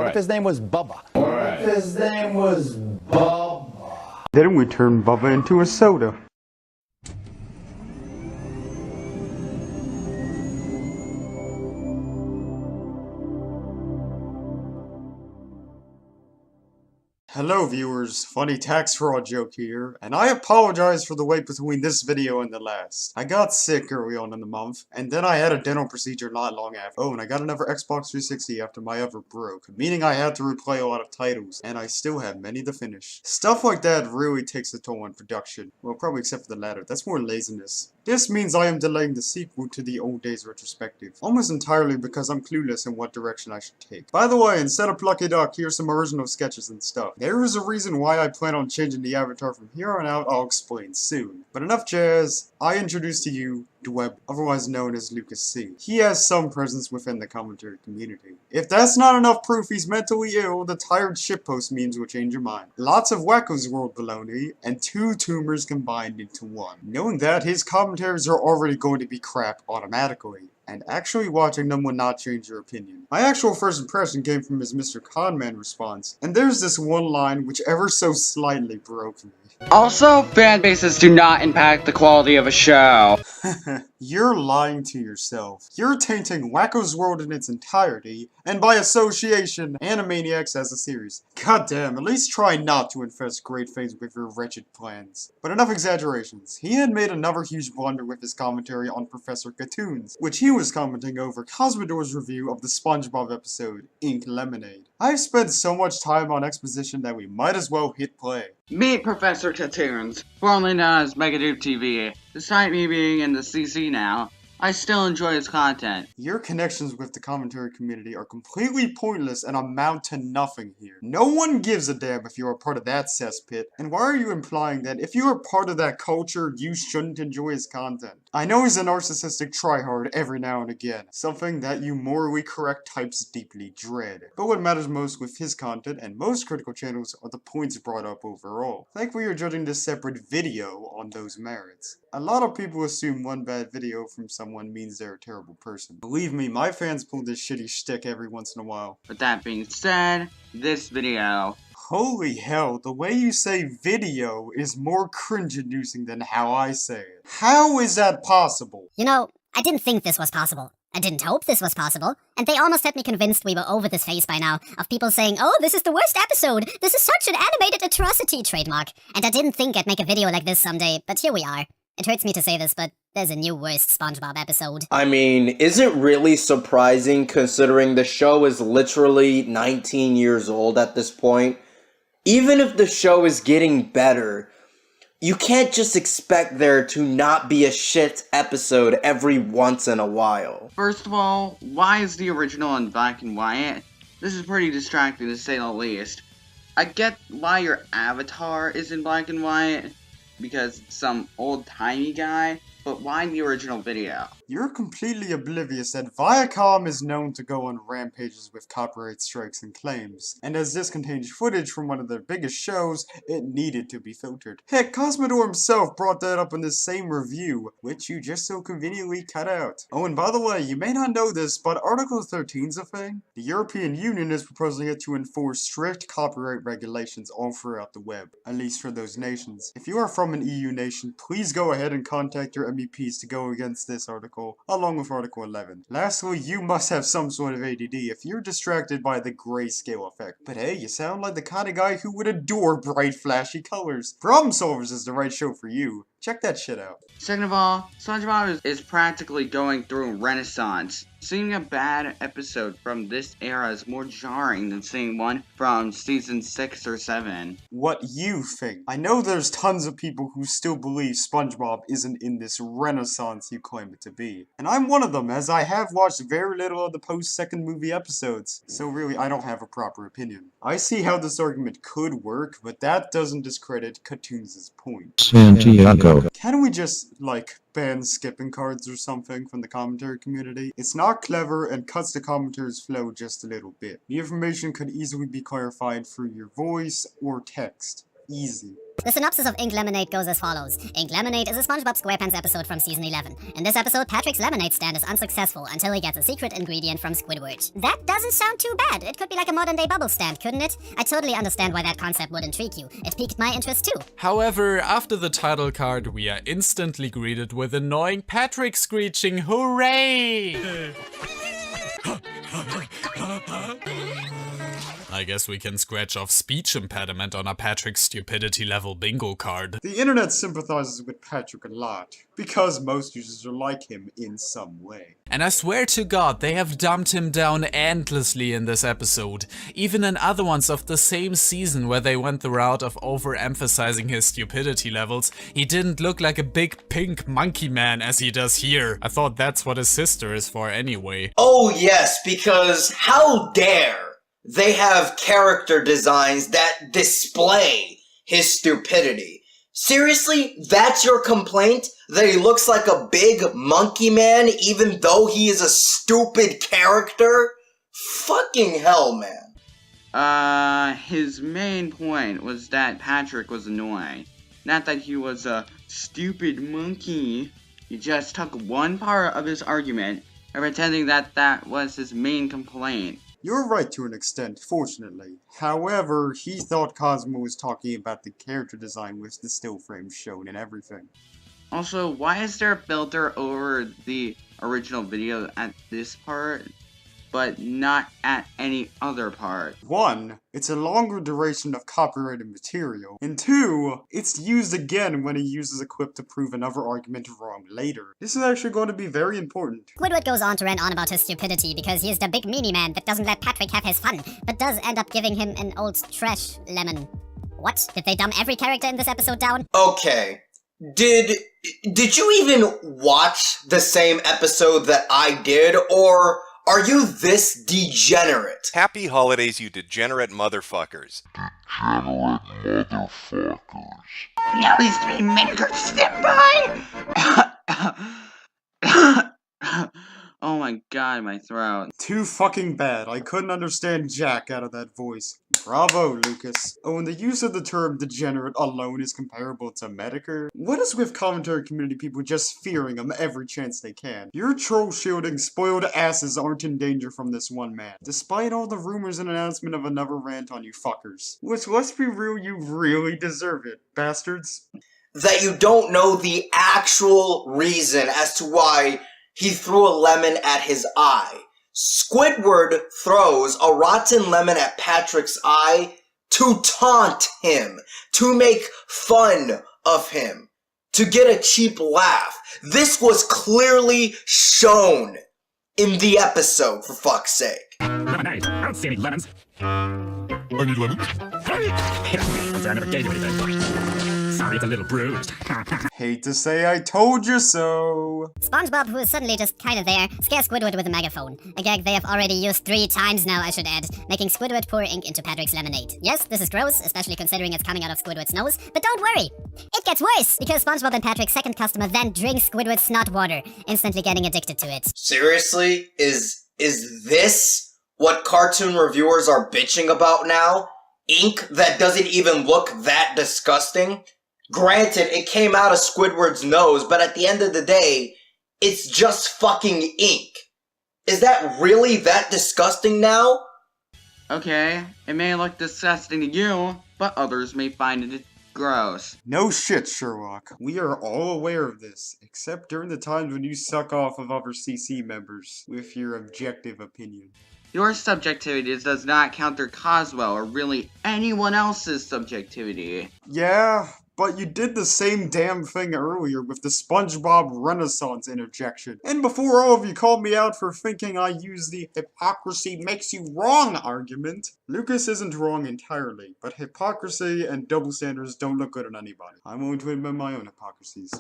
What if his name was Bubba? What if his name was Bubba? Then we turn Bubba into a soda. Hello viewers, funny tax fraud joke here, and I apologize for the wait between this video and the last. I got sick early on in the month, and then I had a dental procedure not long after. Oh, and I got another Xbox 360 after my other broke, meaning I had to replay a lot of titles, and I still have many to finish. Stuff like that really takes a toll on production. Well, probably except for the latter, that's more laziness. This means I am delaying the sequel to the Old Days retrospective, almost entirely because I'm clueless in what direction I should take. By the way, instead of Plucky Duck, here's some original sketches and stuff. There is a reason why I plan on changing the avatar from here on out. I'll explain soon. But enough jazz, I introduce to you Dwebly, otherwise known as Lucas C. He has some presence within the commentary community. If that's not enough proof he's mentally ill, the tired shitpost memes will change your mind. Lots of Wacko's World baloney, and 2 tumors combined into 1. Knowing that, his commentaries are already going to be crap automatically, and actually watching them will not change your opinion. My actual first impression came from his Mr. Conman response, and there's this one line which ever so slightly broke me. Also, fan bases do not impact the quality of a show. You're lying to yourself. You're tainting Wacko's World in its entirety, and by association, Animaniacs as a series. Goddamn, at least try not to infest great things with your wretched plans. But enough exaggerations. He had made another huge blunder with his commentary on Professor Cartoons, which he was commenting over Cosmodore's review of the SpongeBob episode, Ink Lemonade. I've spent so much time on exposition that we might as well hit play. Meet Professor Cartoons, formerly known as Megadude TV. Despite me being in the CC now, I still enjoy his content. Your connections with the commentary community are completely pointless and amount to nothing here. No one gives a damn if you're a part of that cesspit, and why are you implying that if you are part of that culture, you shouldn't enjoy his content? I know he's a narcissistic tryhard every now and again, something that you morally correct types deeply dread. But what matters most with his content and most critical channels are the points brought up overall. Thankfully you're judging this separate video on those merits. A lot of people assume one bad video from someone means they're a terrible person. Believe me, my fans pull this shitty shtick every once in a while. With that being said, this video... Holy hell, the way you say video is more cringe-inducing than how I say it. How is that possible? You know, I didn't think this was possible. I didn't hope this was possible. And they almost had me convinced we were over this phase by now, of people saying, oh, this is the worst episode. This is such an animated atrocity trademark. And I didn't think I'd make a video like this someday, but here we are. It hurts me to say this, but there's a new worst SpongeBob episode. I mean, is it really surprising considering the show is literally 19 years old at this point? Even if the show is getting better, you can't just expect there to not be a shit episode every once in a while. First of all, why is the original in black and white? This is pretty distracting to say the least. I get why your avatar is in black and white, because it's some old-timey guy, but why the original video? You're completely oblivious that Viacom is known to go on rampages with copyright strikes and claims, and as this contains footage from one of their biggest shows, it needed to be filtered. Heck, Cosmodore himself brought that up in this same review, which you just so conveniently cut out. Oh, and by the way, you may not know this, but Article 13's a thing. The European Union is proposing it to enforce strict copyright regulations all throughout the web, at least for those nations. If you are from an EU nation, please go ahead and contact your MEPs to go against this article, along with Article 11. Lastly, you must have some sort of ADD if you're distracted by the grayscale effect. But hey, you sound like the kind of guy who would adore bright, flashy colors. Problem Solvers is the right show for you. Check that shit out. Second of all, SpongeBob is practically going through a renaissance. Seeing a bad episode from this era is more jarring than seeing one from season 6 or 7. What you think. I know there's tons of people who still believe SpongeBob isn't in this renaissance you claim it to be. And I'm one of them, as I have watched very little of the post-second movie episodes. So really, I don't have a proper opinion. I see how this argument could work, but that doesn't discredit Cartoons' point. Santiago. Can we just, like, ban skipping cards or something from the commentary community? It's not clever and cuts the commentary's flow just a little bit. The information could easily be clarified through your voice or text. Easy. The synopsis of Ink Lemonade goes as follows. Ink Lemonade is a SpongeBob SquarePants episode from season 11. In this episode, Patrick's lemonade stand is unsuccessful until he gets a secret ingredient from Squidward. That doesn't sound too bad. It could be like a modern-day bubble stand, couldn't it? I totally understand why that concept would intrigue you. It piqued my interest too. However, after the title card, we are instantly greeted with annoying Patrick screeching, "Hooray!" I guess we can scratch off speech impediment on a Patrick stupidity level bingo card. The internet sympathizes with Patrick a lot, because most users are like him in some way. And I swear to God, they have dumped him down endlessly in this episode. Even in other ones of the same season where they went the route of overemphasizing his stupidity levels, he didn't look like a big pink monkey man as he does here. I thought that's what his sister is for anyway. Oh yes, because how dare they have character designs that display his stupidity. Seriously, that's your complaint? That he looks like a big monkey man even though he is a stupid character? Fucking hell, man. His main point was that Patrick was annoying. Not that he was a stupid monkey. He just took one part of his argument and pretending that that was his main complaint. You're right to an extent, fortunately. However, he thought Cosmo was talking about the character design with the still frames shown and everything. Also, why is there a filter over the original video at this part, but not at any other part? 1. It's a longer duration of copyrighted material, and 2. It's used again when he uses a quip to prove another argument wrong later. This is actually going to be very important. Squidward goes on to rant on about his stupidity because he is the big meanie man that doesn't let Patrick have his fun, but does end up giving him an old trash lemon. What? Did they dumb every character in this episode down? Okay. Did you even watch the same episode that I did, or are you this degenerate? Happy holidays, you degenerate motherfuckers. Now is to be made good step by. Oh my god, my throat. Too fucking bad. I couldn't understand jack out of that voice. Bravo, Lucas. Oh, and the use of the term degenerate alone is comparable to Medicare? What is with commentary community people just fearing him every chance they can? Your troll-shielding spoiled asses aren't in danger from this one man, despite all the rumors and announcement of another rant on you fuckers. Which, let's be real, you really deserve it, bastards. That you don't know the actual reason as to why he threw a lemon at his eye. Squidward throws a rotten lemon at Patrick's eye to taunt him, to make fun of him, to get a cheap laugh. This was clearly shown in the episode, for fuck's sake. Lemonade. I don't see any lemons. I need lemons. I never gave you anything. Sorry, it's a little bruised. Hate to say I told you so. SpongeBob, who is suddenly just kinda there, scares Squidward with a megaphone. A gag they have already used 3 times now, I should add, making Squidward pour ink into Patrick's lemonade. Yes, this is gross, especially considering it's coming out of Squidward's nose, but don't worry! It gets worse, because SpongeBob and Patrick's second customer then drinks Squidward's snot water, instantly getting addicted to it. Seriously? Is this what cartoon reviewers are bitching about now? Ink that doesn't even look that disgusting? Granted, it came out of Squidward's nose, but at the end of the day, it's just fucking ink. Is that really that disgusting now? Okay, it may look disgusting to you, but others may find it gross. No shit, Sherlock. We are all aware of this, except during the times when you suck off of other CC members with your objective opinion. Your subjectivity does not counter Coswell or really anyone else's subjectivity. Yeah, but you did the same damn thing earlier with the SpongeBob Renaissance interjection. And before all of you called me out for thinking I used the hypocrisy makes you wrong argument, Lucas isn't wrong entirely, but hypocrisy and double standards don't look good on anybody. I'm willing to admit my own hypocrisies.